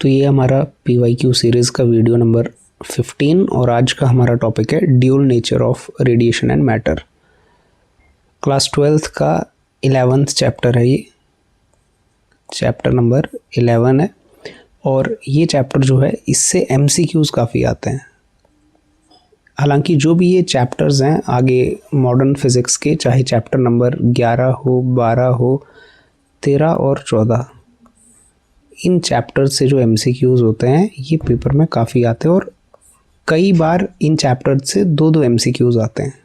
तो ये हमारा PYQ सीरीज़ का वीडियो नंबर 15 और आज का हमारा टॉपिक है dual nature of radiation and matter. Class 12th का 11th चैप्टर है, ये चैप्टर नंबर 11 है। और ये चैप्टर जो है इससे MCQs काफ़ी आते हैं। हालांकि जो भी ये चैप्टर्स हैं आगे मॉडर्न फिज़िक्स के, चाहे चैप्टर नंबर 11 हो, 12 हो, 13 और 14, इन चैप्टर से जो MCQs होते हैं ये पेपर में काफ़ी आते हैं और कई बार इन चैप्टर से दो MCQs आते हैं।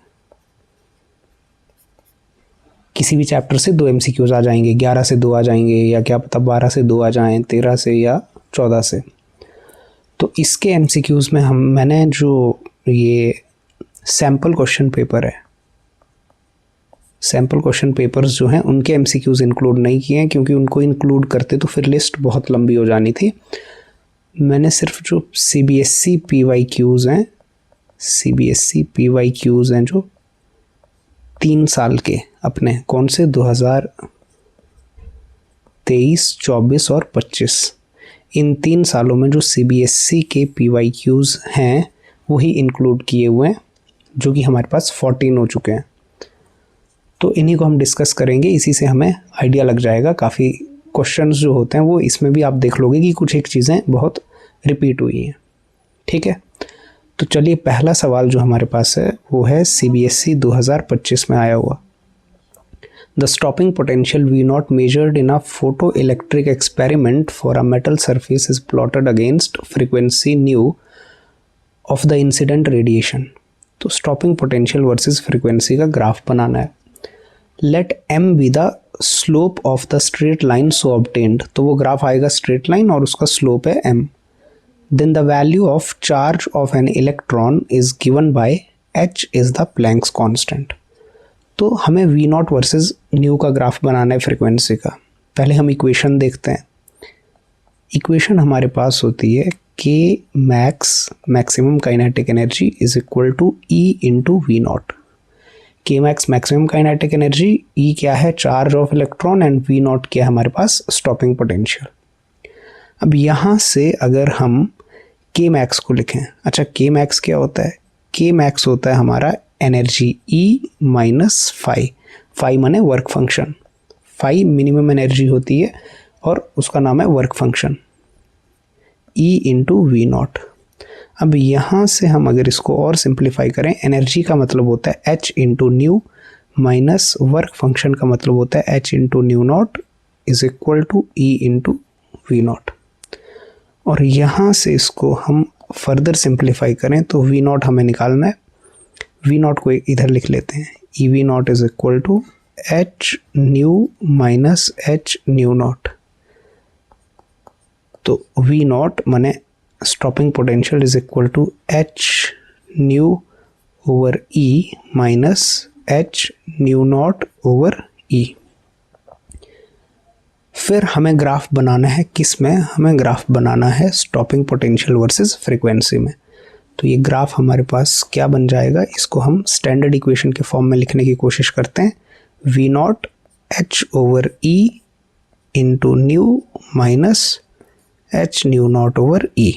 किसी भी चैप्टर से 2 MCQs आ जाएंगे, 11 से 2 आ जाएंगे, या क्या पता 12 से 2 आ जाएं, 13 से या 14 से। तो इसके MCQs में मैंने जो ये सैम्पल क्वेश्चन पेपर है, सैम्पल क्वेश्चन पेपर्स जो हैं उनके MCQs इंक्लूड नहीं किए हैं, क्योंकि उनको इंक्लूड करते तो फिर लिस्ट बहुत लंबी हो जानी थी। मैंने सिर्फ जो CBSE PYQs हैं, CBSE PYQs हैं जो 3 साल के अपने, कौन से 2023, 24 और 25, इन 3 सालों में जो CBSE के PYQs हैं वही इंक्लूड किए हुए हैं, जो कि हमारे पास 14 हो चुके हैं। तो इन्हीं को हम डिस्कस करेंगे, इसी से हमें आइडिया लग जाएगा। काफ़ी क्वेश्चंस जो होते हैं वो इसमें भी आप देख लोगे कि कुछ एक चीज़ें बहुत रिपीट हुई हैं। ठीक है, तो चलिए पहला सवाल जो हमारे पास है वो है CBSE 2025 में आया हुआ। The stopping potential V0 measured in a photo electric experiment for a metal surface is plotted against frequency nu of the incident radiation. तो स्टॉपिंग पोटेंशियल वर्सेस फ्रीक्वेंसी का ग्राफ बनाना है। Let M be the slope of the straight line so obtained. तो वो graph आएगा straight line और उसका slope है M। Then the value of charge of an electron is given by H is the Planck's constant. तो हमें V0 versus nu का graph बनाना है फ्रीक्वेंसी का। पहले हम इक्वेशन देखते हैं। इक्वेशन हमारे पास होती है K max, maximum kinetic energy, is equal to E into V0। K max maximum kinetic energy, E क्या है charge of electron, and V0 क्या है हमारे पास स्टॉपिंग पोटेंशियल। अब यहाँ से अगर हम K मैक्स को लिखें, अच्छा K मैक्स क्या होता है? K मैक्स होता है हमारा energy E minus phi, phi माने work function, phi minimum energy होती है और उसका नाम है work function, E into V0। अब यहाँ से हम अगर इसको और सिंप्लीफाई करें, एनर्जी का मतलब होता है H into nu minus work function का मतलब होता है H into nu naught is equal to E into V0। और यहाँ से इसको हम फर्दर सिंप्लीफाई करें तो V0 हमें निकालना है। V0 को इधर लिख लेते हैं, E V0 is equal to H nu minus H nu naught. तो V0 माने stopping potential is equal to H nu over E minus H nu naught over E। फिर हमें ग्राफ बनाना है किस में? हमें ग्राफ बनाना है स्टॉपिंग पोटेंशियल वर्सेस फ्रीक्वेंसी में। तो ये ग्राफ हमारे पास क्या बन जाएगा, इसको हम स्टैंडर्ड इक्वेशन के फॉर्म में लिखने की कोशिश करते हैं। V0 H over E into nu minus H nu naught over E।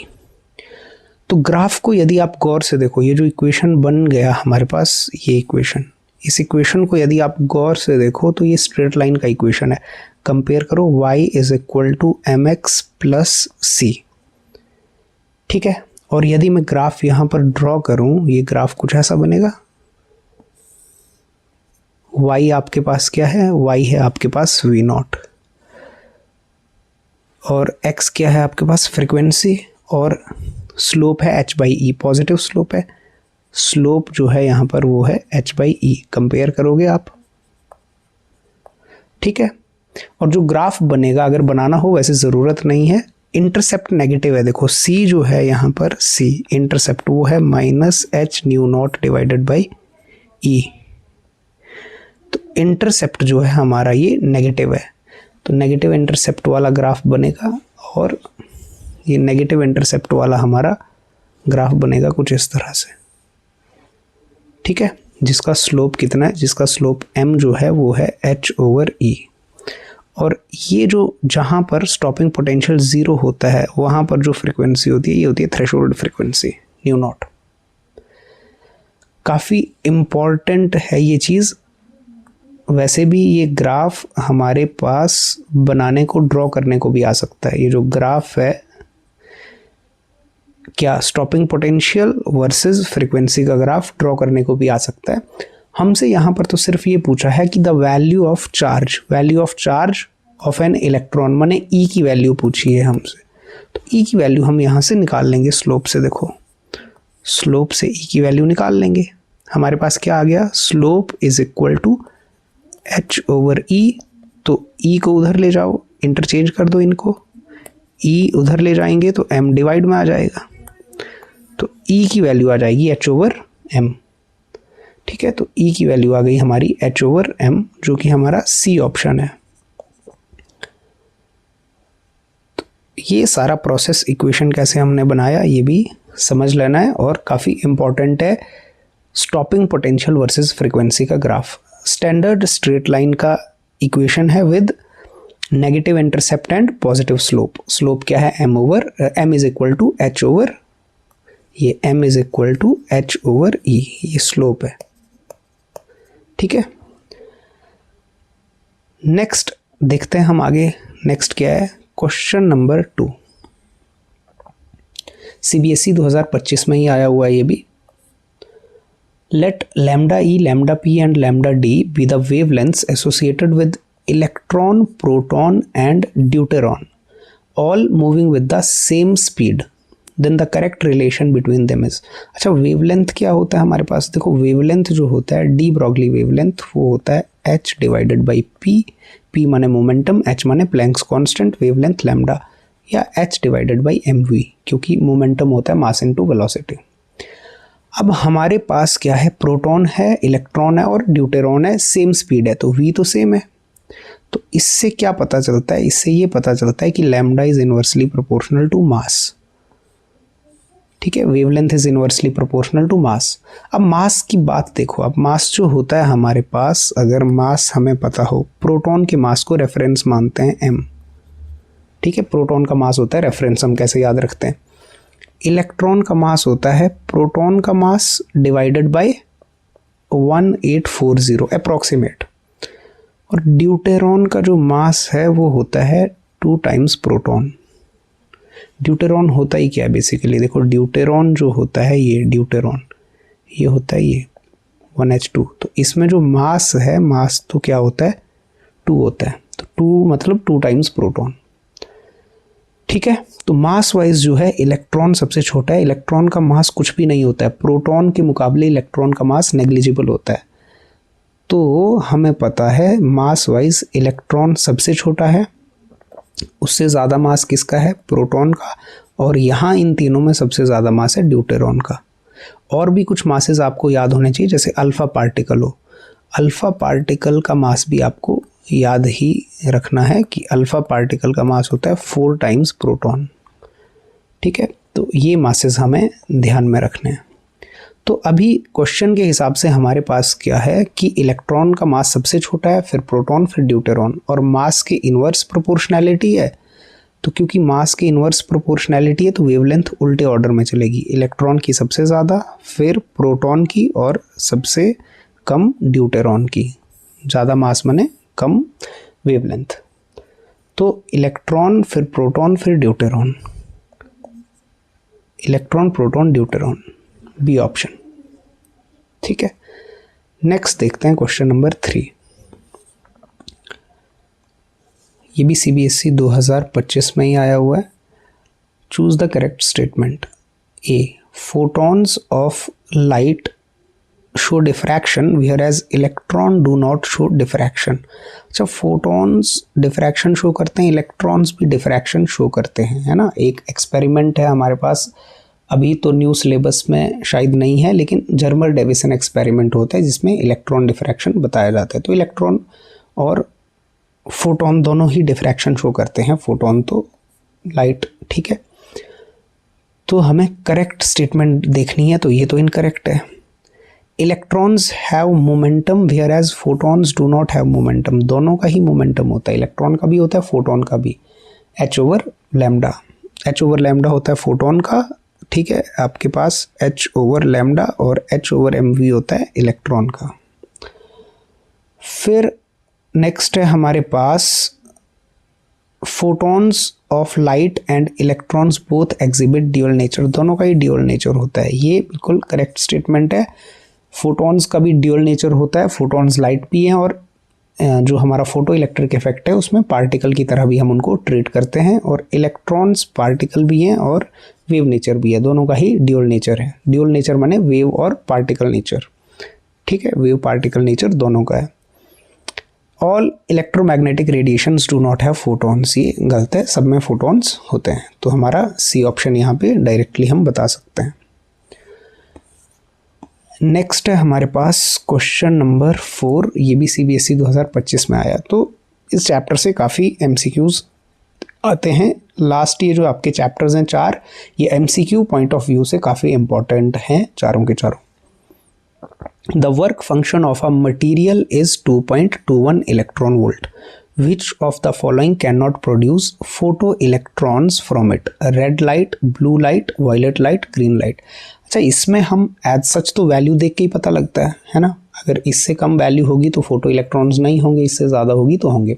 तो ग्राफ को यदि आप गौर से देखो, ये जो इक्वेशन बन गया हमारे पास, ये इक्वेशन, इस इक्वेशन को यदि आप गौर से देखो तो ये स्ट्रेट लाइन का इक्वेशन है। कंपेयर करो, y is equal to mx plus c। ठीक है, और यदि मैं ग्राफ यहाँ पर ड्रॉ करूँ, ये ग्राफ कुछ ऐसा बनेगा। y आपके पास क्या है? y है आपके पास V0, और x क्या है आपके पास? फ्रीक्वेंसी, और स्लोप है h by E, positive slope है। स्लोप जो है यहाँ पर वो है h बाई ई। कंपेयर करोगे आप, ठीक है। और जो ग्राफ बनेगा, अगर बनाना हो, वैसे ज़रूरत नहीं है, इंटरसेप्ट नेगेटिव है। देखो C जो है यहाँ पर, C इंटरसेप्ट वो है minus H nu not divided by E। तो इंटरसेप्ट जो है हमारा ये नेगेटिव है, तो नेगेटिव इंटरसेप्ट वाला ग्राफ बनेगा, और ये नेगेटिव इंटरसेप्ट वाला हमारा ग्राफ बनेगा कुछ इस तरह से। ठीक है, जिसका स्लोप कितना है? जिसका स्लोप M जो है वो है H ओवर E। और ये जो जहाँ पर स्टॉपिंग पोटेंशियल 0 होता है वहाँ पर जो फ्रिक्वेंसी होती है ये होती है थ्रेशोल्ड फ्रिक्वेंसी न्यू नॉट। काफ़ी इम्पॉर्टेंट है ये चीज़। वैसे भी ये ग्राफ हमारे पास बनाने को, ड्रॉ करने को भी आ सकता है। ये जो ग्राफ है क्या स्टॉपिंग पोटेंशियल वर्सेस फ्रीक्वेंसी का ग्राफ ड्रॉ करने को भी आ सकता है। हमसे यहाँ पर तो सिर्फ ये पूछा है कि the value of charge of an electron, माने ई की वैल्यू पूछी है हमसे। तो ई की वैल्यू हम यहाँ से निकाल लेंगे स्लोप से। देखो स्लोप से ई की वैल्यू निकाल लेंगे। हमारे पास क्या आ गया, slope is equal to H over E. तो ई को उधर ले जाओ, इंटरचेंज कर दो इनको, ई उधर ले जाएंगे तो एम डिवाइड में आ जाएगा। तो ई की वैल्यू आ जाएगी एच ओवर एम। ठीक है, तो ई की वैल्यू आ गई हमारी एच ओवर एम, जो कि हमारा सी ऑप्शन है। तो ये सारा प्रोसेस इक्वेशन कैसे हमने बनाया ये भी समझ लेना है, और काफ़ी इंपॉर्टेंट है स्टॉपिंग पोटेंशियल वर्सेस फ्रीक्वेंसी का ग्राफ। स्टैंडर्ड स्ट्रेट लाइन का इक्वेशन है with negative intercept and positive slope. Slope क्या है, m is equal to H over, ये m is equal to H over e, ये स्लोप है। ठीक है, नेक्स्ट देखते हैं हम आगे। नेक्स्ट क्या है, क्वेश्चन नंबर 2। CBSE 2025 में ही आया हुआ है ये भी। Let lambda E, lambda P and lambda D be the wavelengths associated with electron, proton and deuteron, all moving with the same speed, then the correct relation between them is. अच्छा, wavelength क्या होता है हमारे पास, देखो wavelength जो होता है de Broglie wavelength, वो होता है h divided by p। p माने मोमेंटम, h माने प्लैंक्स कांस्टेंट, वेवलेंथ लैम्डा, या h डिवाइडेड बाई mv, क्योंकि मोमेंटम होता है मास इनटू वेलोसिटी। अब हमारे पास क्या है, प्रोटॉन है, इलेक्ट्रॉन है और ड्यूटेरॉन है, सेम स्पीड है, तो v तो सेम है। तो इससे क्या पता चलता है, इससे ये पता चलता है कि lambda is inversely proportional to mass. ठीक है, wavelength is inversely proportional to mass. अब मास की बात देखो, अब मास जो होता है हमारे पास, अगर मास हमें पता हो, प्रोटॉन के मास को रेफरेंस मानते हैं m। ठीक है, प्रोटॉन का मास होता है रेफरेंस, हम कैसे याद रखते हैं। इलेक्ट्रॉन का मास होता है प्रोटॉन का मास डिवाइडेड बाय 1840 अप्रॉक्सीमेट, और ड्यूटेरॉन का जो मास है वो होता है 2 टाइम्स प्रोटॉन। ड्यूटेरॉन होता ही क्या है बेसिकली, देखो ड्यूटेरॉन जो होता है, ये ड्यूटेरॉन ये होता है ये 1h2, तो इसमें जो मास है, मास तो क्या होता है 2 होता है, तो 2 मतलब 2 टाइम्स प्रोटॉन। ठीक है, तो मास वाइज जो है इलेक्ट्रॉन सबसे छोटा है, इलेक्ट्रॉन का मास कुछ भी नहीं होता है, प्रोटॉन के मुकाबले इलेक्ट्रॉन का मास नेग्लिजिबल होता है। तो हमें पता है मास वाइज इलेक्ट्रॉन सबसे छोटा है, उससे ज़्यादा मास किसका है, प्रोटॉन का, और यहाँ इन तीनों में सबसे ज़्यादा मास है ड्यूटेरॉन का। और भी कुछ मासेस आपको याद होने चाहिए, जैसे अल्फ़ा पार्टिकल हो, अल्फ़ा पार्टिकल का मास भी आपको याद ही रखना है कि अल्फ़ा पार्टिकल का मास होता है 4 टाइम्स प्रोटॉन। ठीक है, तो ये मासेस हमें ध्यान में रखने हैं। तो अभी क्वेश्चन के हिसाब से हमारे पास क्या है कि इलेक्ट्रॉन का मास सबसे छोटा है, फिर प्रोटॉन, फिर ड्यूटेरॉन, और मास के इन्वर्स प्रोपोर्शनैलिटी है। तो क्योंकि मास की इन्वर्स प्रोपोर्शनैलिटी है तो वेवलेंथ उल्टे ऑर्डर में चलेगी, इलेक्ट्रॉन की सबसे ज़्यादा, फिर प्रोटॉन की, और सबसे कम ड्यूटेरॉन की। ज़्यादा मास माने कम वेवलेंथ। तो इलेक्ट्रॉन, फिर प्रोटॉन, फिर deuteron, electron, proton, deuteron, B option. ठीक है, नेक्स्ट देखते हैं क्वेश्चन नंबर 3। ये भी CBSE 2025 में ही आया हुआ है। Choose the correct statement. A, photons of light show diffraction whereas electron do not show diffraction. अच्छा, फोटॉन्स डिफ्रैक्शन शो करते हैं, इलेक्ट्रॉन्स भी डिफ्रैक्शन शो करते हैं, है ना। एक एक्सपेरिमेंट है हमारे पास, अभी तो न्यू सिलेबस में शायद नहीं है, लेकिन जर्मर डेविसन एक्सपेरिमेंट होता है जिसमें इलेक्ट्रॉन डिफ्रैक्शन बताया जाता है। तो इलेक्ट्रॉन और फोटॉन दोनों ही डिफ्रैक्शन शो करते हैं, फोटॉन तो लाइट। ठीक है, तो हमें करेक्ट स्टेटमेंट देखनी है, तो ये तो इनकरेक्ट है। Electrons have momentum whereas photons do not have momentum. दोनों का ही मोमेंटम होता है, इलेक्ट्रॉन का भी होता है, फोटोन का भी। h over lambda, h over lambda होता है फोटोन का, ठीक है, आपके पास h ओवर लैम्डा, और h ओवर mv होता है इलेक्ट्रॉन का। फिर नेक्स्ट है हमारे पास photons of light and electrons both exhibit dual nature. दोनों का ही ड्यूअल नेचर होता है, ये बिल्कुल करेक्ट स्टेटमेंट है। फोटॉन्स का भी ड्यूअल नेचर होता है, फोटॉन्स लाइट भी हैं, और जो हमारा फोटो इलेक्ट्रिक इफेक्ट है उसमें पार्टिकल की तरह भी हम उनको ट्रीट करते हैं, और इलेक्ट्रॉन्स पार्टिकल भी हैं और वेव नेचर भी है। दोनों का ही ड्यूअल नेचर है। ड्यूअल नेचर माने वेव और पार्टिकल नेचर, ठीक है, वेव पार्टिकल नेचर दोनों का है। All electromagnetic radiations do not have photons, ये गलत है, सब में फोटॉन्स होते हैं। तो हमारा सी ऑप्शन यहाँ पे डायरेक्टली हम बता सकते हैं। नेक्स्ट है हमारे पास क्वेश्चन नंबर 4, ये भी CBSE 2025 में आया। तो इस चैप्टर से काफ़ी MCQs आते हैं। लास्ट ये जो आपके चैप्टर्स हैं 4, ये MCQ पॉइंट ऑफ व्यू से काफ़ी इंपॉर्टेंट हैं चारों के चारों। The work function of a material is 2.21 electron volt. Which of the following cannot produce photoelectrons from it? Red light, blue light, violet light, green light. अच्छा, इसमें हम as such तो वैल्यू देख के ही पता लगता है ना। अगर इससे कम वैल्यू होगी तो फोटो इलेक्ट्रॉन्स नहीं होंगे, इससे ज़्यादा होगी तो होंगे।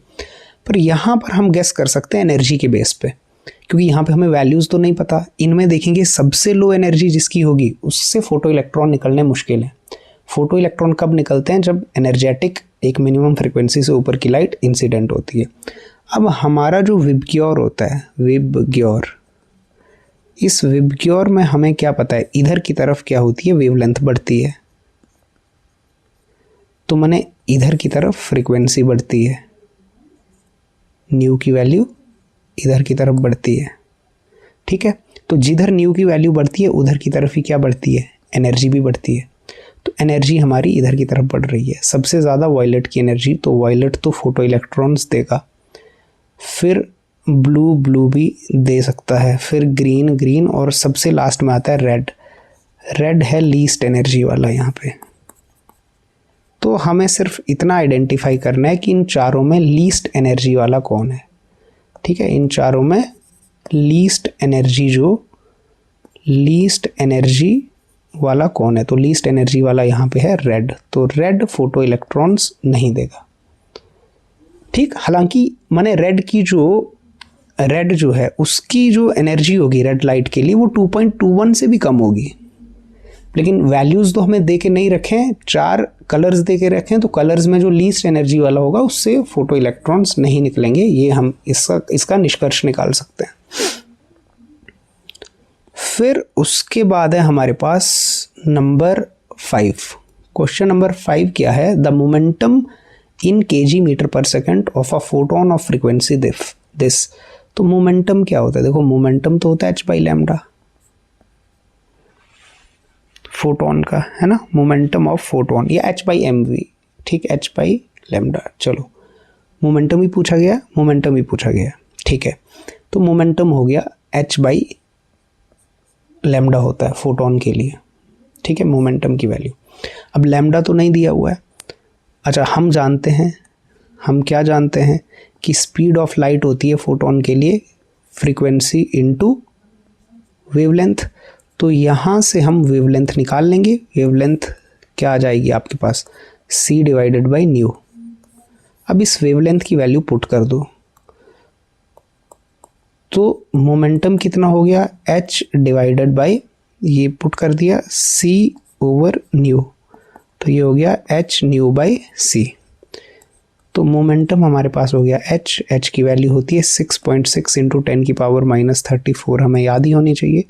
पर यहाँ पर हम गेस कर सकते हैं एनर्जी के बेस पे, क्योंकि यहाँ पे हमें वैल्यूज़ तो नहीं पता। इनमें देखेंगे सबसे लो एनर्जी जिसकी होगी उससे फोटो इलेक्ट्रॉन निकलने मुश्किल है। फोटो इलेक्ट्रॉन कब निकलते हैं? जब एनर्जेटिक एक मिनिमम फ्रिक्वेंसी से ऊपर की लाइट इंसिडेंट होती है। अब हमारा जो विबग्योर होता है, विबग्योर, इस विबग्योर में हमें क्या पता है, इधर की तरफ क्या होती है, वेवलेंथ बढ़ती है, तो मैंने इधर की तरफ फ्रीक्वेंसी बढ़ती है, न्यू की वैल्यू इधर की तरफ बढ़ती है, ठीक है। तो जिधर न्यू की वैल्यू बढ़ती है उधर की तरफ ही क्या बढ़ती है, एनर्जी भी बढ़ती है। तो एनर्जी हमारी इधर की तरफ बढ़ रही है। सबसे ज़्यादा वायलेट की एनर्जी, तो वायलेट तो फोटो इलेक्ट्रॉन्स देगा, फिर ब्लू भी दे सकता है, फिर ग्रीन, और सबसे लास्ट में आता है रेड है लीस्ट एनर्जी वाला यहाँ पे। तो हमें सिर्फ इतना आइडेंटिफाई करना है कि इन चारों में लीस्ट एनर्जी वाला कौन है, ठीक है। इन चारों में लीस्ट एनर्जी वाला कौन है, तो लीस्ट एनर्जी वाला यहाँ पे है रेड। तो रेड फोटो इलेक्ट्रॉन्स नहीं देगा, ठीक। हालांकि माने रेड जो है उसकी जो एनर्जी होगी रेड लाइट के लिए वो 2.21 से भी कम होगी, लेकिन वैल्यूज़ तो हमें दे के नहीं रखे हैं, 4 कलर्स दे के रखे हैं। तो कलर्स में जो लीस्ट एनर्जी वाला होगा उससे फोटो इलेक्ट्रॉन्स नहीं निकलेंगे, ये हम इसका निष्कर्ष निकाल सकते हैं। फिर उसके बाद है हमारे पास नंबर 5। क्वेश्चन नंबर 5 क्या है, the momentum in kg metre per second of a photon of frequency this. तो मोमेंटम क्या होता है, देखो मोमेंटम तो होता है h बाई लैम्डा फोटोन का, है ना, मोमेंटम ऑफ फोटोन, या h बाई mv, ठीक, h बाई लैम्डा। चलो मोमेंटम ही पूछा गया, ठीक है। तो मोमेंटम हो गया h बाई लैम्डा होता है फोटोन के लिए, ठीक है, मोमेंटम की वैल्यू। अब लैम्डा तो नहीं दिया हुआ है। अच्छा, हम क्या जानते हैं कि स्पीड ऑफ लाइट होती है फोटोन के लिए फ्रीक्वेंसी इनटू वेवलेंथ। तो यहाँ से हम वेवलेंथ निकाल लेंगे। वेवलेंथ क्या आ जाएगी आपके पास, c डिवाइडेड बाई न्यू। अब इस वेवलेंथ की वैल्यू पुट कर दो, तो मोमेंटम कितना हो गया, h डिवाइडेड बाई, ये पुट कर दिया c ओवर न्यू, तो ये हो गया h न्यू बाई c। तो मोमेंटम हमारे पास हो गया h की वैल्यू होती है 6.6 इंटू 10 की पावर -34, हमें याद ही होनी चाहिए।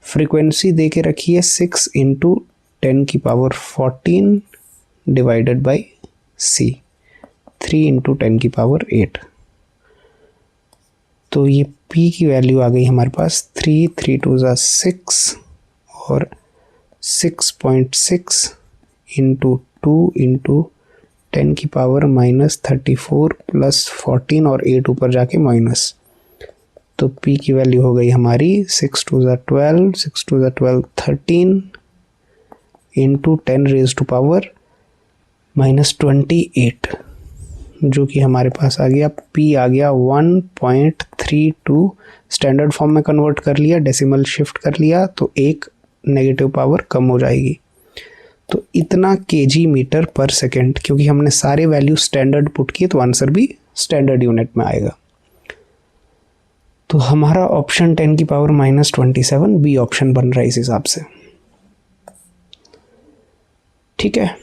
फ्रीक्वेंसी दे के रखी है 6 इंटू 10 की power 14 divided by c, 3 into 10 की पावर 8। तो ये p की वैल्यू आ गई हमारे पास 3 2 6 और 6.6 इंटू 2 इंटू 10 की पावर -34 प्लस 14 और 8 ऊपर जाके माइनस। तो p की वैल्यू हो गई हमारी 6 2 12 13 इंटू 10⁻⁻28, जो कि हमारे पास आ गया P आ गया 1.32। स्टैंडर्ड फॉर्म में कन्वर्ट कर लिया, डेसिमल शिफ्ट कर लिया तो एक नेगेटिव पावर कम हो जाएगी। तो इतना kg/s, क्योंकि हमने सारे वैल्यू स्टैंडर्ड पुट किए तो आंसर भी स्टैंडर्ड यूनिट में आएगा। तो हमारा ऑप्शन 10⁻⁻27 बी ऑप्शन बन रहा है इस हिसाब से। ठीक है,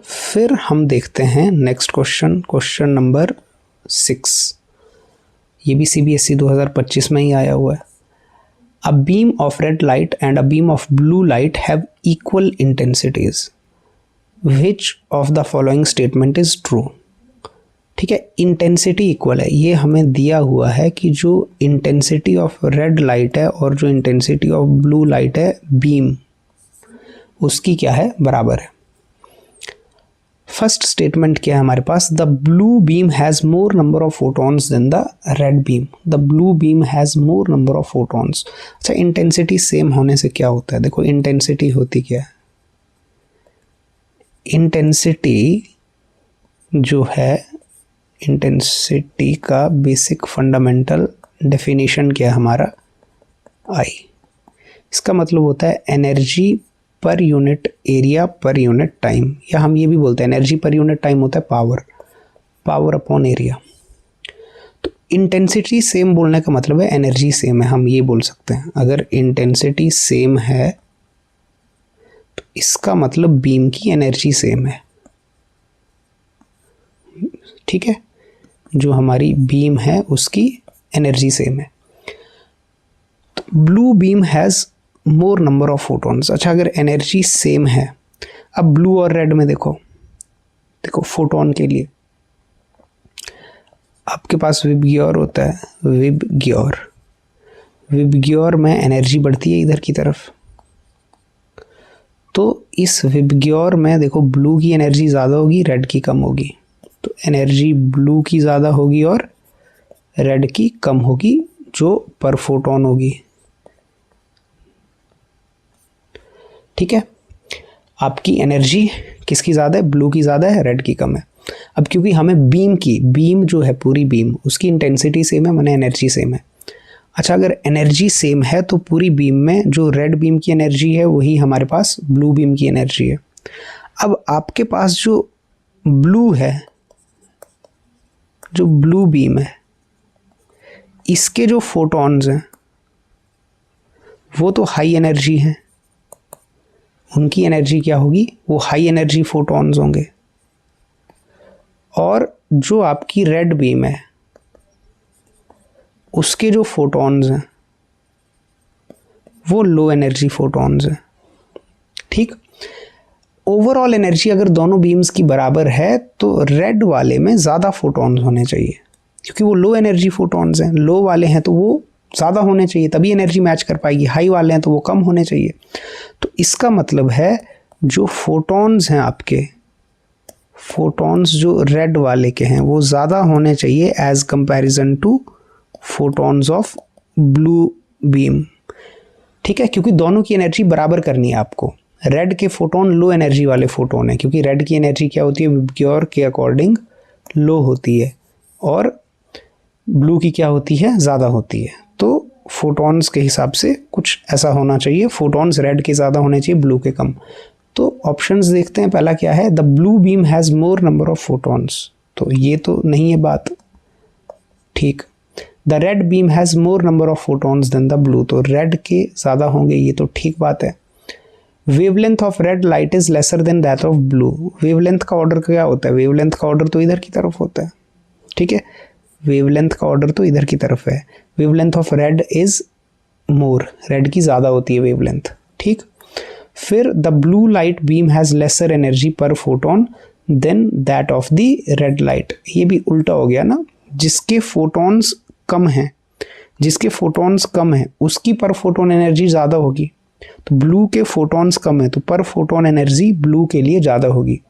फिर हम देखते हैं नेक्स्ट क्वेश्चन, क्वेश्चन नंबर 6। ये भी CBSE 2025 में ही आया हुआ है। A beam of red light and a beam of blue light have equal intensities, which of the following statement is true. ठीक है, इंटेंसिटी इक्वल है, ये हमें दिया हुआ है कि जो इंटेंसिटी ऑफ रेड लाइट है और जो इंटेंसिटी ऑफ ब्लू लाइट है बीम, उसकी क्या है, बराबर है। फर्स्ट स्टेटमेंट क्या है हमारे पास, the blue beam has more number of photons than the red beam. The blue beam has more number of photons. अच्छा, इंटेंसिटी सेम होने से क्या होता है, देखो इंटेंसिटी होती क्या है, इंटेंसिटी जो है, इंटेंसिटी का बेसिक फंडामेंटल डेफिनेशन क्या है हमारा, आई। इसका मतलब होता है energy per unit area per unit time, या हम ये भी बोलते हैं एनर्जी पर यूनिट टाइम होता है पावर अपॉन एरिया। तो इंटेंसिटी सेम बोलने का मतलब है एनर्जी सेम है, हम ये बोल सकते हैं। अगर इंटेंसिटी सेम है तो इसका मतलब बीम की एनर्जी सेम है। ठीक है, जो हमारी बीम है उसकी एनर्जी सेम है। तो blue beam has more number of photons. अच्छा, अगर एनर्जी सेम है, अब ब्लू और रेड में देखो फोटोन के लिए आपके पास विबग्योर होता है, विबग्योर में एनर्जी बढ़ती है इधर की तरफ, तो इस विबग्योर में देखो ब्लू की एनर्जी ज़्यादा होगी, रेड की कम होगी। तो एनर्जी ब्लू की ज़्यादा होगी और रेड की कम होगी, जो पर फोटोन होगी। ठीक है, आपकी एनर्जी किसकी ज़्यादा है, ब्लू की ज़्यादा है, रेड की कम है। अब क्योंकि हमें बीम जो है पूरी बीम, उसकी इंटेंसिटी सेम है, माने एनर्जी सेम है। अच्छा, अगर एनर्जी सेम है तो पूरी बीम में जो रेड बीम की एनर्जी है वही हमारे पास ब्लू बीम की एनर्जी है। अब आपके पास जो ब्लू है, जो ब्लू बीम है, इसके जो फोटॉन्स हैं वो तो हाई एनर्जी हैं, उनकी एनर्जी क्या होगी, वो हाई एनर्जी फोटॉन्स होंगे। और जो आपकी रेड बीम है उसके जो फोटॉन्स हैं वो लो एनर्जी फोटॉन्स हैं। ठीक, ओवरऑल एनर्जी अगर दोनों बीम्स की बराबर है तो रेड वाले में ज़्यादा फोटॉन्स होने चाहिए, क्योंकि वो लो एनर्जी फोटॉन्स हैं। लो वाले हैं तो वो ज़्यादा होने चाहिए, तभी एनर्जी मैच कर पाएगी। हाई वाले हैं तो वो कम होने चाहिए। तो इसका मतलब है जो फोटॉन्स हैं आपके, फोटॉन्स जो रेड वाले के हैं वो ज़्यादा होने चाहिए as comparison to photons of blue beam. ठीक है, क्योंकि दोनों की एनर्जी बराबर करनी है आपको। रेड के फोटोन लो एनर्जी वाले फोटोन है, क्योंकि रेड की एनर्जी क्या होती है, विबग्योर के अकॉर्डिंग लो होती है, और ब्लू की क्या होती है, ज़्यादा होती है। तो फोटॉन्स के हिसाब से कुछ ऐसा होना चाहिए, फोटॉन्स रेड के ज़्यादा होने चाहिए, ब्लू के कम। तो ऑप्शंस देखते हैं, पहला क्या है, the blue beam has more number of photons. तो ये तो नहीं है बात ठीक। The red beam has more number of photons than the blue, तो रेड के ज़्यादा होंगे, ये तो ठीक बात है। Wavelength of red light is lesser than that of blue. Wavelength का ऑर्डर क्या होता है, वेवलेंथ का ऑर्डर तो इधर की तरफ होता है। ठीक है, वेवलेंथ का ऑर्डर तो इधर की तरफ है। Wavelength of red is more, red की ज़्यादा होती है वेवलेंथ। ठीक, फिर the blue light beam has lesser energy per photon than that of the red light. ये भी उल्टा हो गया ना, जिसके फोटॉन्स कम हैं, जिसके फोटॉन्स कम हैं उसकी पर फोटोन एनर्जी ज़्यादा होगी। तो ब्लू के फोटॉन्स कम है तो पर फोटोन एनर्जी ब्लू के लिए ज़्यादा होगी।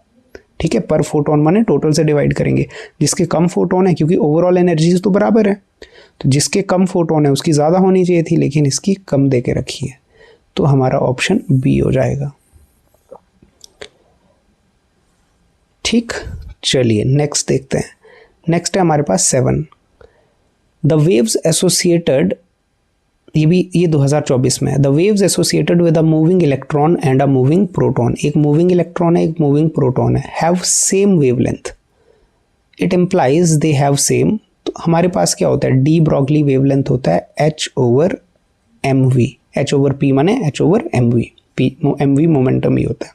ठीक है, पर फोटोन माने टोटल से डिवाइड करेंगे। जिसके कम फोटोन है, क्योंकि ओवरऑल एनर्जी तो बराबर है, तो जिसके कम फोटोन है उसकी ज़्यादा होनी चाहिए थी, लेकिन इसकी कम दे के रखी है। तो हमारा ऑप्शन बी हो जाएगा। ठीक, चलिए नेक्स्ट देखते हैं। नेक्स्ट है हमारे पास 7, द वेव्स एसोसिएटेड, ये 2024 में है। The waves associated with a moving electron and a moving proton, एक मूविंग इलेक्ट्रॉन है, एक मूविंग प्रोटॉन है, have same wavelength, it implies they have same. तो हमारे पास क्या होता है, डी ब्रॉगली वेवलेंथ होता है h/mv, h/p माने h/mv, mv मोमेंटम ही होता है।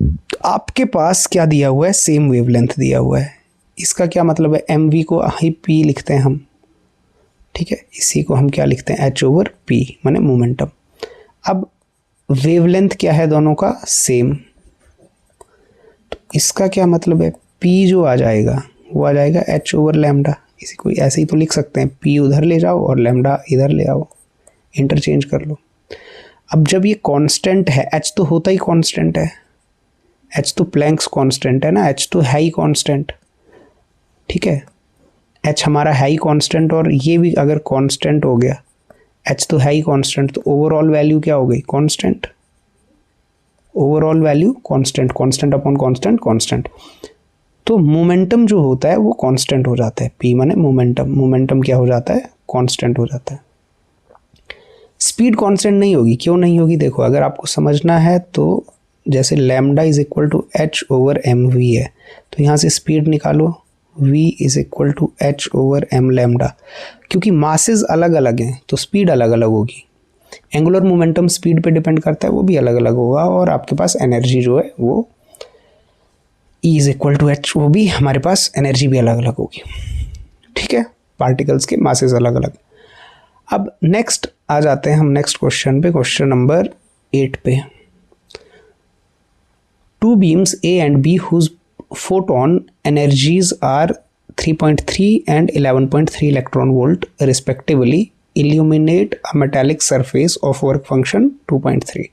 तो आपके पास क्या दिया हुआ है, सेम वेवलेंथ दिया हुआ है। इसका क्या मतलब है, mv को ही p लिखते हैं हम, ठीक है, इसी को हम क्या लिखते हैं, h/p माने मोमेंटम। अब वेवलेंथ क्या है दोनों का, सेम, तो इसका क्या मतलब है, p जो आ जाएगा वो आ जाएगा h/λ। इसी को ऐसे ही तो लिख सकते हैं, p उधर ले जाओ और लैम्डा इधर ले आओ, इंटरचेंज कर लो। अब जब ये कांस्टेंट है, h तो होता ही कांस्टेंट है, h तो प्लैंक्स कांस्टेंट है ना, h तो है ही कांस्टेंट, ठीक है, h हमारा है ही कांस्टेंट, और ये भी अगर कांस्टेंट हो गया, h तो है ही कांस्टेंट, तो ओवरऑल वैल्यू क्या हो गई, constant, overall value constant, constant upon constant, constant. तो मोमेंटम जो होता है वो कांस्टेंट हो जाता है, p माने मोमेंटम, मोमेंटम क्या हो जाता है, कांस्टेंट हो जाता है। स्पीड कांस्टेंट नहीं होगी, क्यों नहीं होगी, देखो अगर आपको समझना है तो जैसे lambda is equal to h/mv है, तो यहाँ से स्पीड निकालो, v is equal to h/m lambda, क्योंकि मासेस अलग अलग हैं तो स्पीड अलग अलग होगी। एंगुलर मोमेंटम स्पीड पे डिपेंड करता है, वो भी अलग अलग होगा, और आपके पास एनर्जी जो है वो E is equal to h, वो भी हमारे पास एनर्जी भी अलग अलग होगी, ठीक है, पार्टिकल्स के मासेस अलग अलग। अब नेक्स्ट आ जाते हैं हम नेक्स्ट क्वेश्चन पे, क्वेश्चन नंबर 8 पे। Two beams A and B whose photon energies are 3.3 and 11.3 electron volt respectively illuminate a metallic surface of work function 2.3.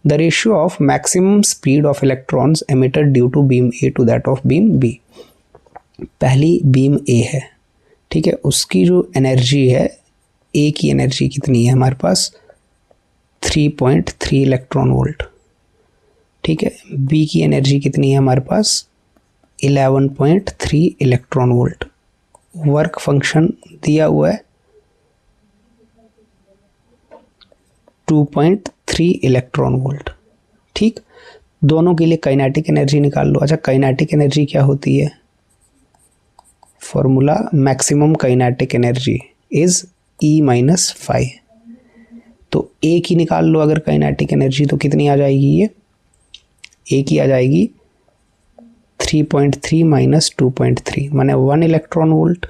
The ratio of maximum speed of electrons emitted due to beam A to that of beam B. पहली beam A है, ठीक है, उसकी जो energy है, A की energy कितनी है हमारे पास, 3.3 इलेक्ट्रॉन वोल्ट, ठीक है, B की एनर्जी कितनी है हमारे पास, 11.3 इलेक्ट्रॉन वोल्ट। वर्क फंक्शन दिया हुआ है 2.3 इलेक्ट्रॉन वोल्ट, ठीक। दोनों के लिए काइनेटिक एनर्जी निकाल लो। अच्छा, काइनेटिक एनर्जी क्या होती है, formula maximum kinetic energy is E-5, तो A की निकाल लो अगर काइनेटिक एनर्जी, तो कितनी आ जाएगी, ये A की आ जाएगी 3.3 माइनस 2.3 माने 1 इलेक्ट्रॉन वोल्ट।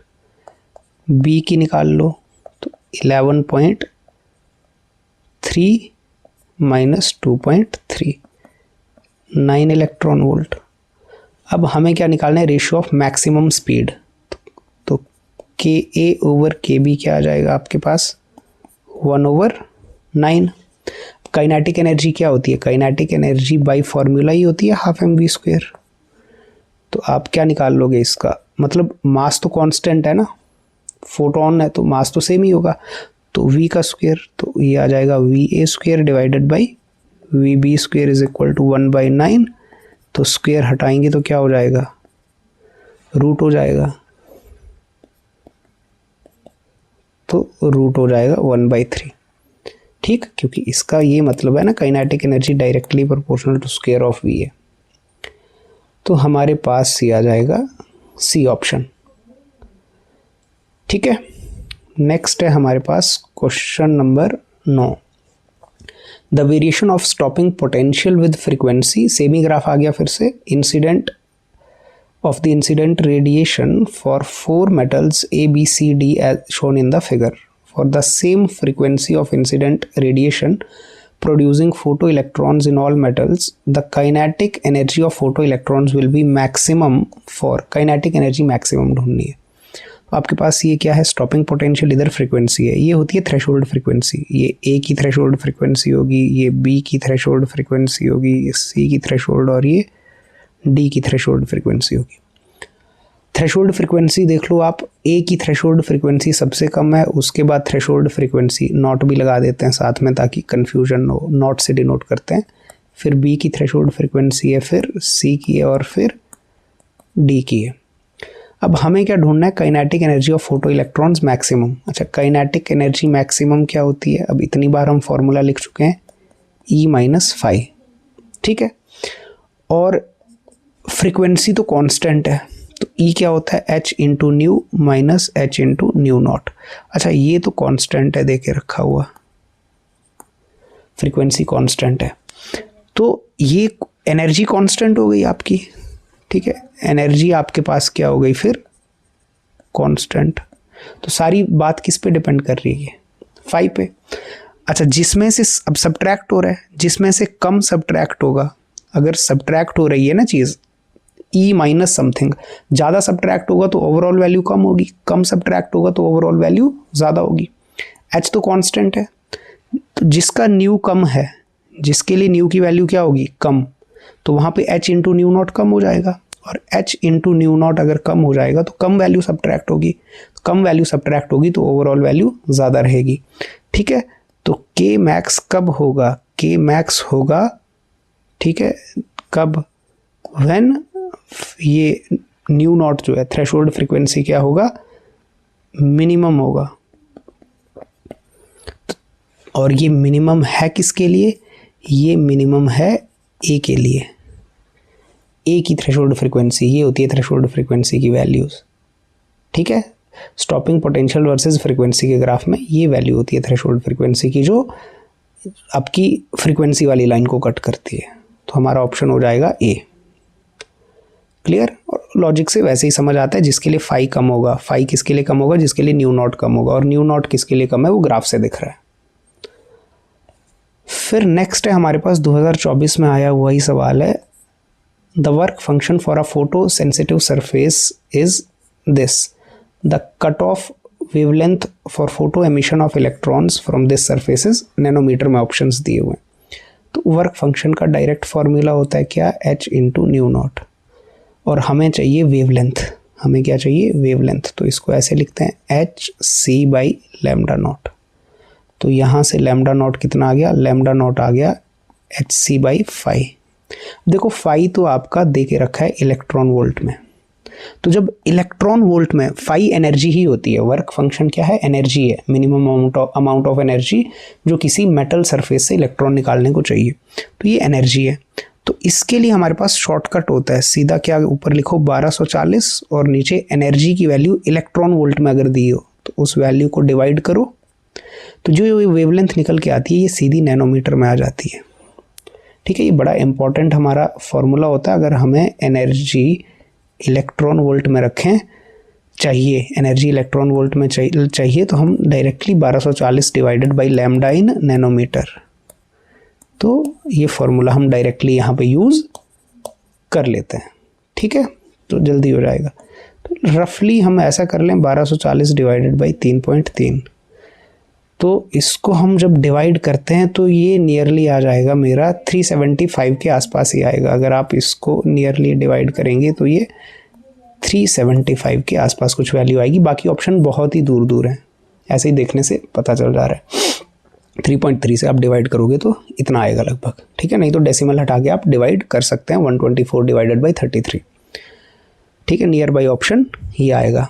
B की निकाल लो तो 11.3 माइनस 2.3, 9 इलेक्ट्रॉन वोल्ट। अब हमें क्या निकालना है, रेशियो ऑफ मैक्सिमम स्पीड, तो Ka/Kb क्या आ जाएगा आपके पास, 1/9। काइनेटिक एनर्जी क्या होती है, काइनेटिक एनर्जी बाय फॉर्मूला ही होती है हाफ mv²। तो आप क्या निकाल लोगे इसका, मतलब मास तो कांस्टेंट है ना, फोटोन है तो मास तो सेम ही होगा, तो v का स्क्वायर, तो ये आ जाएगा va² divided by vb² is equal to 1/9। तो स्क्वायर हटाएंगे तो क्या हो जाएगा, रूट हो जाएगा, तो रूट हो जाएगा 1/3, ठीक, क्योंकि इसका ये मतलब है ना, kinetic energy directly proportional to square of v है। तो हमारे पास सी आ जाएगा, सी ऑप्शन, ठीक है। नेक्स्ट है हमारे पास question number 9, the variation of stopping potential with frequency, same graph आ गया फिर से, incident of the incident radiation for 4 metals A, B, C, D as shown in the figure. For the same frequency of incident radiation producing photoelectrons in all metals, the kinetic energy of photoelectrons will be maximum for kinetic energy maximum ढूंढनी है। तो आपके पास ये क्या है, stopping potential, इधर frequency है, ये होती है थ्रेशोल्ड फ्रीक्वेंसी, ये A की थ्रेशोल्ड फ्रीक्वेंसी होगी, ये B की थ्रेशोल्ड फ्रीक्वेंसी होगी, ये C की थ्रेशोल्ड, और ये D की थ्रेशोल्ड फ्रीक्वेंसी होगी। थ्रेशोल्ड फ्रीक्वेंसी देख लो आप, A की थ्रेशोल्ड फ्रीक्वेंसी सबसे कम है, उसके बाद थ्रेशोल्ड फ्रीक्वेंसी, नॉट भी लगा देते हैं साथ में ताकि कन्फ्यूजन हो, नॉट से डिनोट करते हैं फिर बी की थ्रेशोल्ड फ्रीक्वेंसी है, फिर सी की है और फिर डी की है। अब हमें क्या ढूंढना है, kinetic energy of photo electrons maximum. अच्छा, काइनेटिक एनर्जी मैक्सिमम क्या होती है, अब इतनी बार हम फॉर्मूला लिख चुके हैं, E-5, ठीक है। और फ्रीक्वेंसी तो कांस्टेंट है, तो E क्या होता है, h into nu minus h into nu not. अच्छा, ये तो कांस्टेंट है, देके रखा हुआ, फ्रीक्वेंसी कांस्टेंट है, तो ये एनर्जी कांस्टेंट हो गई आपकी, ठीक है। एनर्जी आपके पास क्या हो गई फिर, कांस्टेंट। तो सारी बात किस पे डिपेंड कर रही है, 5 पे। अच्छा, जिसमें से अब सब्ट्रैक्ट हो रहा है, जिसमें से कम सब्ट्रैक्ट होगा, अगर सब्ट्रैक्ट हो रही है ना चीज़ E माइनस समथिंग, ज़्यादा सब्ट्रैक्ट होगा तो ओवरऑल वैल्यू कम होगी, कम सब्ट्रैक्ट होगा तो ओवरऑल वैल्यू ज़्यादा होगी। H तो कांस्टेंट है, तो जिसका न्यू कम है, जिसके लिए न्यू की वैल्यू क्या होगी, कम, तो वहाँ पे h into nu not come हो जाएगा, और h इंटू न्यू नॉट अगर कम हो जाएगा तो कम वैल्यू सब्ट्रैक्ट होगी, तो कम वैल्यू सब्ट्रैक्ट होगी तो ओवरऑल वैल्यू ज़्यादा रहेगी, ठीक है। तो k मैक्स कब होगा, k मैक्स होगा, ठीक है, कब, व्हेन ये न्यू नॉट जो है थ्रेशोल्ड फ्रीक्वेंसी क्या होगा, मिनिमम होगा। और ये मिनिमम है किसके लिए, ये मिनिमम है ए के लिए। ए की थ्रेशोल्ड फ्रीक्वेंसी ये होती है थ्रेशोल्ड फ्रीक्वेंसी की वैल्यूज़, ठीक है। स्टॉपिंग पोटेंशियल वर्सेस फ्रीक्वेंसी के ग्राफ में ये वैल्यू होती है थ्रेशोल्ड फ्रीक्वेंसी की, जो आपकी फ्रीक्वेंसी वाली लाइन को कट करती है। तो हमारा ऑप्शन हो जाएगा ए। क्लियर, और लॉजिक से वैसे ही समझ आता है, जिसके लिए फाई कम होगा, फाई किसके लिए कम होगा, जिसके लिए न्यू नॉट कम होगा, और न्यू नॉट किसके लिए कम है वो ग्राफ से दिख रहा है। फिर नेक्स्ट है हमारे पास 2024 में आया हुआ ही सवाल है, the work function for a photo sensitive surface is this, the cut off wavelength for photo emission of electrons from this surface is, nanometer में ऑप्शंस दिए हुए हैं। तो वर्क फंक्शन का डायरेक्ट फॉर्मूला होता है क्या, h इंटू न्यू नॉट, और हमें चाहिए वेवलेंथ, हमें क्या चाहिए, वेवलेंथ। तो इसको ऐसे लिखते हैं H C by lambda naught. तो यहाँ से लैम्डा नॉट कितना आ गया, लैम्डा नॉट आ गया एच सी बाई फाई। देखो फाई तो आपका दे के रखा है इलेक्ट्रॉन वोल्ट में, तो जब इलेक्ट्रॉन वोल्ट में फाई एनर्जी ही होती है, वर्क फंक्शन क्या है, एनर्जी है, मिनिमम अमाउंट ऑफ एनर्जी जो किसी मेटल सरफेस से इलेक्ट्रॉन निकालने को चाहिए, तो ये एनर्जी है। तो इसके लिए हमारे पास शॉर्टकट होता है, सीधा क्या, ऊपर लिखो 1240 और नीचे एनर्जी की वैल्यू इलेक्ट्रॉन वोल्ट में अगर दी हो तो उस वैल्यू को डिवाइड करो, तो जो ये वेवलेंथ निकल के आती है ये सीधी नैनोमीटर में आ जाती है, ठीक है। ये बड़ा इंपॉर्टेंट हमारा फॉर्मूला होता है, अगर हमें एनर्जी इलेक्ट्रॉन वोल्ट में रखें चाहिए, एनर्जी इलेक्ट्रॉन वोल्ट में चाहिए तो हम directly 1240 divided by lambda in nanometer, तो ये फॉर्मूला हम डायरेक्टली यहाँ पे यूज़ कर लेते हैं, ठीक है, तो जल्दी हो जाएगा। तो रफली हम ऐसा कर लें 1240 डिवाइडेड बाई 3.3, तो इसको हम जब डिवाइड करते हैं तो ये नियरली आ जाएगा मेरा 375 के आसपास ही आएगा। अगर आप इसको नियरली डिवाइड करेंगे तो ये 375 के आसपास कुछ वैल्यू आएगी। बाकी ऑप्शन बहुत ही दूर दूर हैं, ऐसे ही देखने से पता चल जा रहा है। 3.3 से आप डिवाइड करोगे तो इतना आएगा लगभग, ठीक है, नहीं तो डेसिमल हटा के आप डिवाइड कर सकते हैं 124 डिवाइडेड बाई 33, ठीक है, नियर बाई ऑप्शन ही आएगा।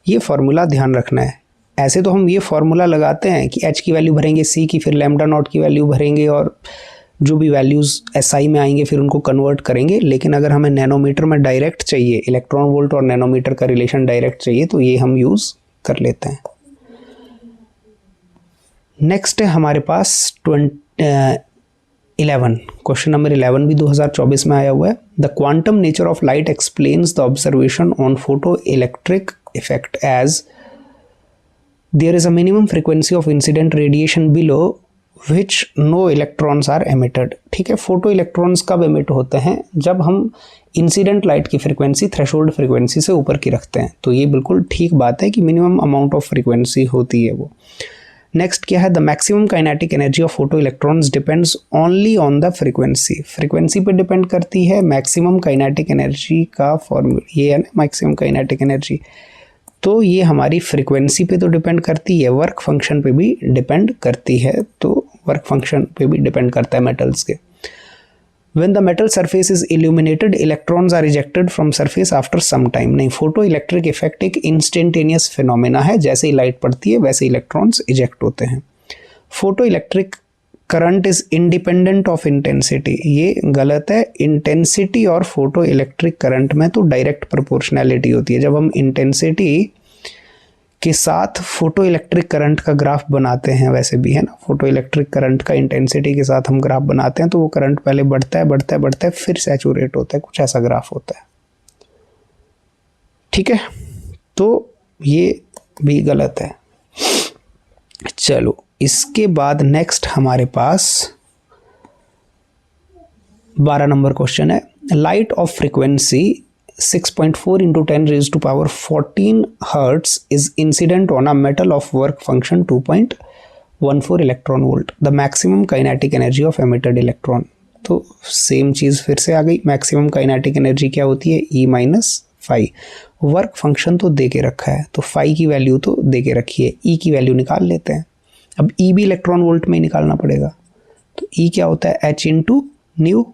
ये फॉर्मूला ध्यान रखना है। ऐसे तो हम ये फॉर्मूला लगाते हैं कि h की वैल्यू भरेंगे, c की, फिर लैम्डा नॉट की वैल्यू भरेंगे और जो भी वैल्यूज़ SI में आएंगे फिर उनको कन्वर्ट करेंगे। लेकिन अगर हमें नैनोमीटर में डायरेक्ट चाहिए, इलेक्ट्रॉन वोल्ट और नैनोमीटर का रिलेशन डायरेक्ट चाहिए, तो ये हम यूज़ कर लेते हैं। नेक्स्ट है हमारे पास 11, क्वेश्चन नंबर 11 भी 2024 में आया हुआ है। The quantum nature of light explains the observation on photo electric effect as there is a minimum frequency of incident radiation below which no electrons are emitted. ठीक है, फोटो इलेक्ट्रॉन्स कब emit होते हैं? जब हम इंसिडेंट लाइट की frequency threshold frequency से ऊपर की रखते हैं। तो ये बिल्कुल ठीक बात है कि मिनिमम अमाउंट ऑफ फ्रीक्वेंसी होती है वो। नेक्स्ट क्या है? The maximum kinetic energy of photo electrons depends only on the frequency. Frequency पे डिपेंड करती है मैक्सिमम काइनेटिक एनर्जी का फॉर्मूला, ये है ना मैक्सिमम काइनेटिक एनर्जी। तो ये हमारी फ्रीक्वेंसी पे तो डिपेंड करती है, वर्क फंक्शन पे भी डिपेंड करती है। तो वर्क फंक्शन पे भी डिपेंड करता है मेटल्स के। When the metal surface is illuminated, electrons are ejected from surface after some time. नहीं, फोटो इलेक्ट्रिक इफेक्ट एक इंस्टेंटेनियस फिनोमेना है, जैसे ही लाइट पड़ती है वैसे इलेक्ट्रॉन्स इजेक्ट होते हैं. Photo electric current is independent of intensity, ये गलत है. इंटेंसिटी और फोटो इलेक्ट्रिक करंट में तो डायरेक्ट प्रोपोर्शनैलिटी होती है. जब हम इंटेंसिटी के साथ फोटो इलेक्ट्रिक करंट का ग्राफ बनाते हैं, वैसे भी है ना, फोटो इलेक्ट्रिक करंट का इंटेंसिटी के साथ हम ग्राफ बनाते हैं तो वो करंट पहले बढ़ता है फिर सैचुरेट होता है, कुछ ऐसा ग्राफ होता है. ठीक है, तो ये भी गलत है. चलो, इसके बाद नेक्स्ट हमारे पास 12 नंबर क्वेश्चन है. Light of frequency 6.4 into 10 raised to power 14 hertz is incident on a metal of work function 2.14 electron volt. The maximum kinetic energy of emitted electron. तो सेम चीज़ फिर से आ गई. मैक्सिमम काइनेटिक एनर्जी क्या होती है? E minus phi. Work function तो दे के रखा है, तो फाई की वैल्यू तो दे के रखी है, E की वैल्यू निकाल लेते हैं. अब E भी इलेक्ट्रॉन वोल्ट में ही निकालना पड़ेगा. तो E क्या होता है? H into new.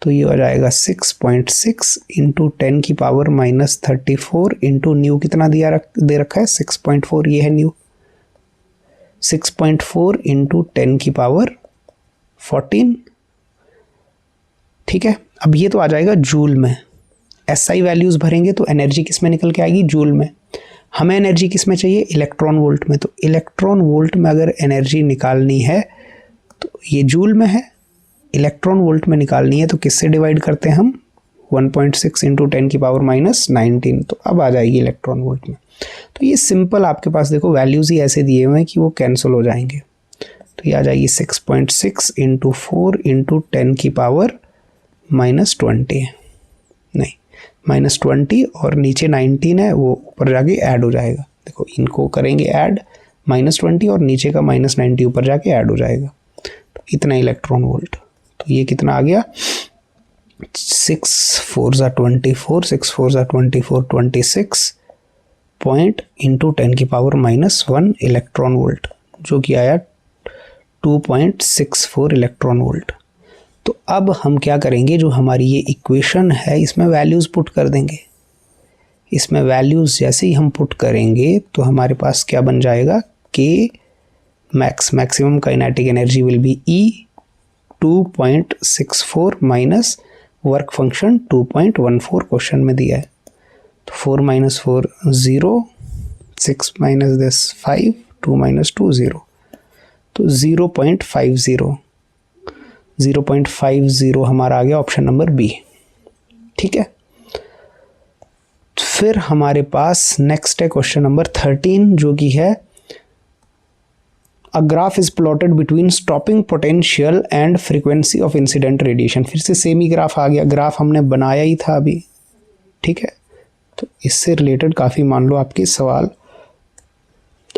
तो ये हो जाएगा 6.6 इंटू 10 की पावर माइनस 34 इंटू न्यू कितना दे रखा है? 6.4. ये है न्यू. 6.4 इंटू 10 की पावर 14. ठीक है, अब ये तो आ जाएगा जूल में. SI वैल्यूज़ भरेंगे तो एनर्जी किस में निकल के आएगी? जूल में. हमें एनर्जी किस में चाहिए? इलेक्ट्रॉन वोल्ट में. तो इलेक्ट्रॉन वोल्ट में अगर एनर्जी निकालनी है तो ये जूल में है, इलेक्ट्रॉन वोल्ट में निकालनी है तो किससे डिवाइड करते हैं हम? 1.6 इंटू 10 की पावर माइनस 19. तो अब आ जाएगी इलेक्ट्रॉन वोल्ट में. तो ये सिंपल आपके पास देखो वैल्यूज़ ही ऐसे दिए हुए हैं कि वो कैंसिल हो जाएंगे. तो ये आ जाएगी 6.6 इंटू 4 इंटू 10 की पावर माइनस 20, नहीं माइनस 20, और नीचे 19 है वो ऊपर जाके ऐड हो जाएगा. देखो इनको करेंगे ऐड, माइनस 20 और नीचे का माइनस 90 ऊपर जाके ऐड हो जाएगा. तो इतना इलेक्ट्रॉन वोल्ट. तो ये कितना आ गया? 6 4 ज़ा 24, 6 4 ज़ा 24, 26 पॉइंट इंटू 10 की पावर माइनस 1 इलेक्ट्रॉन वोल्ट, जो कि आया 2.64 इलेक्ट्रॉन वोल्ट. तो अब हम क्या करेंगे, जो हमारी ये इक्वेशन है इसमें वैल्यूज़ पुट कर देंगे. इसमें वैल्यूज़ जैसे ही हम पुट करेंगे तो हमारे पास क्या बन जाएगा? K maximum kinetic energy will be E 2.64 minus work function 2.14 question में दिया है. तो 4 माइनस 4 0, 6 माइनस दिस 5, 2 माइनस 2 0. तो 0.50 हमारा आ गया ऑप्शन नंबर बी. ठीक है, फिर हमारे पास नेक्स्ट है क्वेश्चन नंबर 13, जो कि है a graph is plotted between stopping potential and frequency of incident radiation. फिर से सेम ही ग्राफ आ गया. ग्राफ हमने बनाया ही था अभी. ठीक है, तो इससे रिलेटेड काफ़ी मान लो आपके सवाल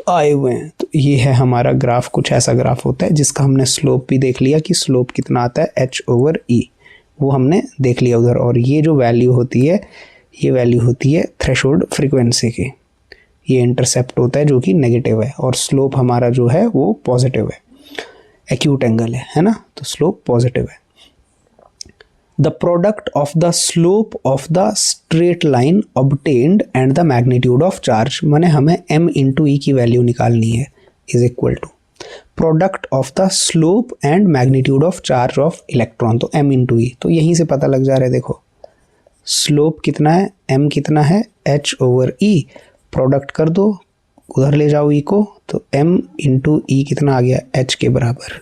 आए हुए हैं. तो ये है हमारा ग्राफ. कुछ ऐसा ग्राफ होता है जिसका हमने स्लोप भी देख लिया कि स्लोप कितना आता है, H/E, वो हमने देख लिया उधर. और ये जो वैल्यू होती है, ये वैल्यू होती है थ्रेशोल्ड फ्रीक्वेंसी की. ये इंटरसेप्ट होता है जो कि नेगेटिव है, और स्लोप हमारा जो है वो पॉजिटिव है. एक्यूट एंगल है ना, तो स्लोप पॉजिटिव है. The product of the slope of the straight line obtained and the magnitude of charge, माने हमें m इंटू ई की वैल्यू निकालनी है, is equal to product of the slope and magnitude of charge of electron. तो m into e, तो यहीं से पता लग जा रहा है. देखो स्लोप कितना है, m कितना है, H/E. प्रोडक्ट कर दो, उधर ले जाओ e को, तो m इंटू ई कितना आ गया? h के बराबर.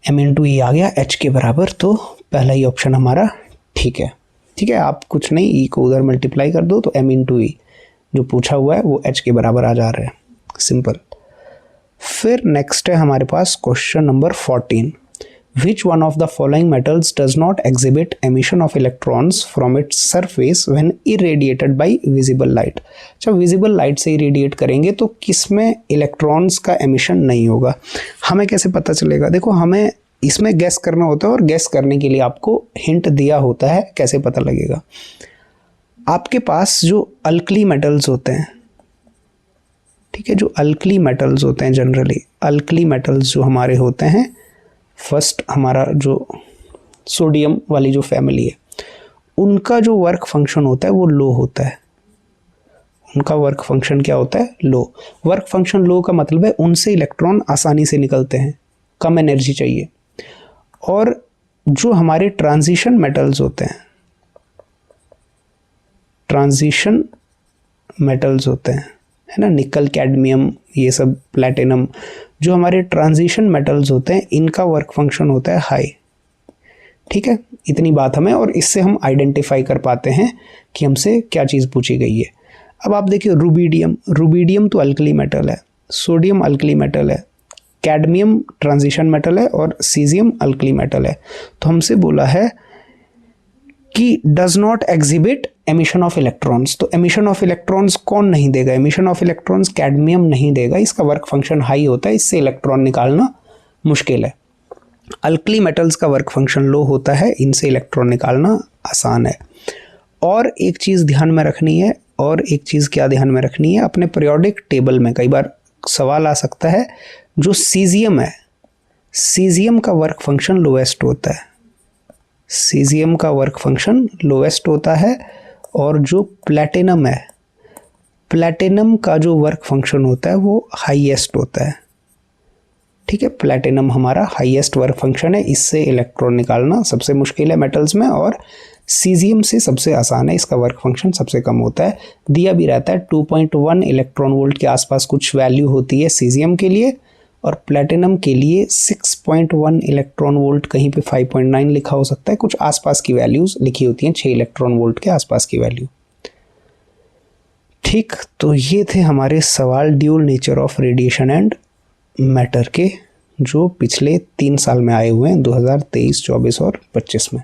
m इंटू ई आ गया h के बराबर. तो पहला ही ऑप्शन हमारा ठीक है. ठीक है, आप कुछ नहीं, e को उधर मल्टीप्लाई कर दो तो m इंटू ई जो पूछा हुआ है वो h के बराबर आ जा रहा है. सिंपल. फिर नेक्स्ट है हमारे पास question number 14. Which one of the following metals does not exhibit emission of electrons from its surface when irradiated by visible light? अच्छा, विजिबल लाइट से इरेडिएट करेंगे तो किसमें इलेक्ट्रॉन्स का एमिशन नहीं होगा? हमें कैसे पता चलेगा? देखो हमें इसमें गैस करना होता है, और गैस करने के लिए आपको हिंट दिया होता है. कैसे पता लगेगा? आपके पास जो अल्कली मेटल्स होते हैं, ठीक है, जो अल्कली मेटल्स होते हैं, जनरली अल्कली मेटल्स जो हमारे होते हैं, फर्स्ट हमारा जो सोडियम वाली जो फैमिली है, उनका जो वर्क फंक्शन होता है वो लो होता है। उनका वर्क फंक्शन क्या होता है? लो। वर्क फंक्शन लो का मतलब है उनसे इलेक्ट्रॉन आसानी से निकलते हैं, कम एनर्जी चाहिए। और जो हमारे ट्रांजिशन मेटल्स होते हैं, ट्रांजिशन मेटल्स होते हैं, है ना, निकल, कैडमियम, ये सब, प्लैटिनम, जो हमारे ट्रांजिशन मेटल्स होते हैं, इनका वर्क फंक्शन होता है हाई। ठीक है, इतनी बात हमें, और इससे हम आइडेंटिफाई कर पाते हैं कि हमसे क्या चीज़ पूछी गई है। अब आप देखिए रुबिडियम, रुबिडियम तो अल्कली मेटल है, सोडियम अल्कली मेटल है, कैडमियम ट्रांजिशन मेटल है और सीजियम अल्कली मेटल है। तो हमसे बोला है कि does not exhibit emission of electrons. तो एमिशन ऑफ इलेक्ट्रॉन्स कौन नहीं देगा? एमिशन ऑफ इलेक्ट्रॉन्स कैडमियम नहीं देगा, इसका वर्क फंक्शन हाई होता है, इससे इलेक्ट्रॉन निकालना मुश्किल है। अल्कली मेटल्स का वर्क फंक्शन लो होता है, इनसे इलेक्ट्रॉन निकालना आसान है। और एक चीज़ ध्यान में रखनी है, और एक चीज़ क्या ध्यान में रखनी है, अपने पीरियोडिक टेबल में कई बार सवाल आ सकता है, जो सीजियम है, सीजियम का वर्क फंक्शन लोएस्ट होता है, सीजियम का वर्क फंक्शन लोएस्ट होता है। और जो प्लैटिनम है, प्लैटिनम का जो वर्क फंक्शन होता है वो हाईएस्ट होता है। ठीक है, प्लैटिनम हमारा हाईएस्ट वर्क फंक्शन है, इससे इलेक्ट्रॉन निकालना सबसे मुश्किल है मेटल्स में, और सीजियम से सबसे आसान है, इसका वर्क फंक्शन सबसे कम होता है। दिया भी रहता है 2.1 इलेक्ट्रॉन वोल्ट के आसपास कुछ वैल्यू होती है सीजियम के लिए, और प्लैटिनम के लिए 6.1 इलेक्ट्रॉन वोल्ट, कहीं पे 5.9 लिखा हो सकता है, कुछ आसपास की वैल्यूज़ लिखी होती हैं, 6 इलेक्ट्रॉन वोल्ट के आसपास की वैल्यू। ठीक, तो ये थे हमारे सवाल dual nature of radiation and matter के, जो पिछले 3 साल में आए हुए हैं, 2023, 24 और 25 में।